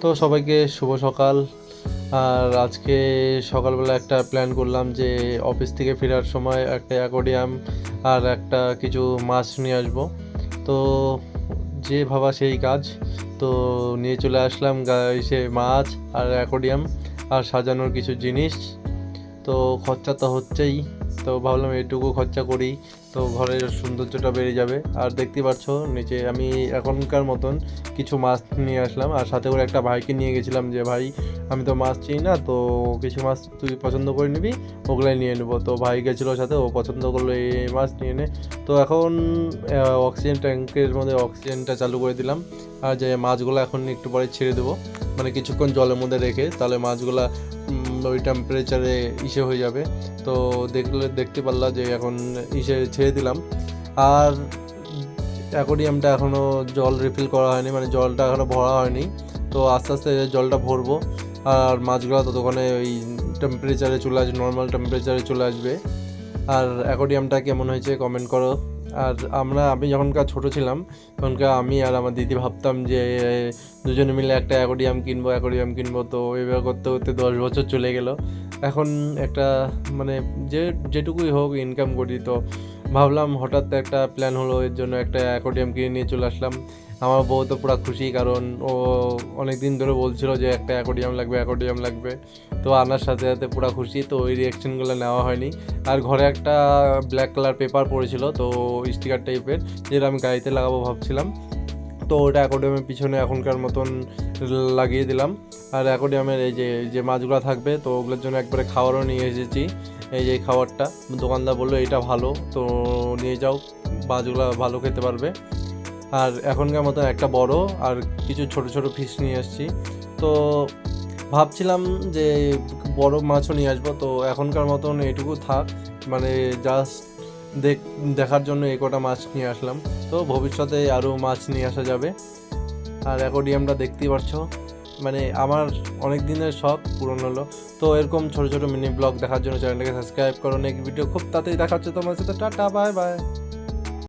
তো সবাইকে শুভ সকাল। আর আজকে সকালবেলা একটা প্ল্যান করলাম যে অফিস থেকে ফেরার সময় একটা অ্যাকোয়ারিয়াম আর একটা কিছু মাছ নিয়ে আসবো। তো যে ভাবা সেই কাজ, তো নিয়ে চলে আসলাম এসে মাছ আর অ্যাকোয়ারিয়াম আর সাজানোর কিছু জিনিস। তো খরচা তো হচ্ছেই, তো ভাবলাম এটুকু খরচা করি তো ঘরের সৌন্দর্যটা বেড়ে যাবে। আর দেখতে পাচ্ছ নিচে আমি এখনকার মতন কিছু মাছ নিয়ে আসলাম, আর সাথে করে একটা ভাইকে নিয়ে গেছিলাম যে ভাই আমি তো মাছ চিনি না, তো কিছু মাছ তুই পছন্দ করে নিবি, ওগুলাই নিয়ে নেবো। তো ভাই গেছিলো সাথে, ও পছন্দ করলো এই মাছ নিয়ে নে। তো এখন অক্সিজেন ট্যাঙ্কের মধ্যে অক্সিজেনটা চালু করে দিলাম, আর যে মাছগুলো এখন একটু পরে ছেড়ে দেবো, মানে কিছুক্ষণ জলের মধ্যে রেখে, তাহলে মাছগুলা ওই টেম্পারেচারে হয়ে যাবে। তো দেখতে পারলাম যে এখন ছেড়ে দিলাম। আর অ্যাকোয়ারিয়ামটা এখনও জল রিফিল করা হয়নি, মানে জলটা এখনও ভরা হয়নি। তো আস্তে আস্তে জলটা ভরবো, আর মাছগুলো ততক্ষণে ওই টেম্পারেচারে চলে আসবে, নর্মাল টেম্পারেচারে চলে আসবে। আর অ্যাকোয়ারিয়ামটা কেমন হয়েছে কমেন্ট করো। আর আমি যখনকার ছোটো ছিলাম তখনকার আমি আর আমার দিদি ভাবতাম যে দুজনে মিলে একটা অ্যাকোয়ারিয়াম কিনবো। তো এইভাবে করতে করতে 10 বছর চলে গেল। এখন একটা মানে যেটুকুই হোক ইনকাম করি, তো ভাবলাম হঠাৎ একটা প্ল্যান হলো, এর জন্য একটা অ্যাকোয়ারিয়াম কিনে নিয়ে চলে আসলাম। আমার বউ তো পুরো খুশি, কারণ ও অনেক দিন ধরে বলছিল যে একটা অ্যাকোয়ারিয়াম লাগবে। তো আনার সাথে সাথে পুরো খুশি, তো ওই রিয়াকশানগুলো নেওয়া হয়নি। আর ঘরে একটা ব্ল্যাক কালার পেপার পড়েছিল, তো স্টিকার টাইপের, যেটা আমি গাড়িতে লাগাবো ভাবছিলাম। তো ওটা অ্যাকোয়ারিয়ামের পিছনে এখনকার মতন লাগিয়ে দিলাম। আর অ্যাকোয়ারিয়ামের এই যে মাছগুলো থাকবে, তো ওগুলোর জন্য একবারে খাবারও নিয়ে এসেছি। এই যে খাবারটা দোকানদার বললো এটা ভালো, তো নিয়ে যাও, মাছগুলো ভালো খেতে পারবে। আর এখনকার মতন একটা বড় আর কিছু ছোট ছোট ফিশ নিয়ে আসছি। তো ভাবছিলাম যে বড় মাছও নিয়ে আসবো, তো এখনকার মতন এটুকু থাক, মানে জাস্ট দেখার জন্য এই কটা মাছ নিয়ে আসলাম। তো ভবিষ্যতে আরও মাছ নিয়ে আসা যাবে। আর অ্যাকোয়ারিয়ামটা দেখতেই পারছো, মানে আমার অনেক দিনের শখ পূরণ হলো। তো এরকম ছোট ছোট মিনি ব্লগ দেখার জন্য চ্যানেলটাকে সাবস্ক্রাইব করো। নেক্সট ভিডিও খুব তাড়াতাড়ি দেখা হচ্ছে তোমার সাথে। Tata, bye bye.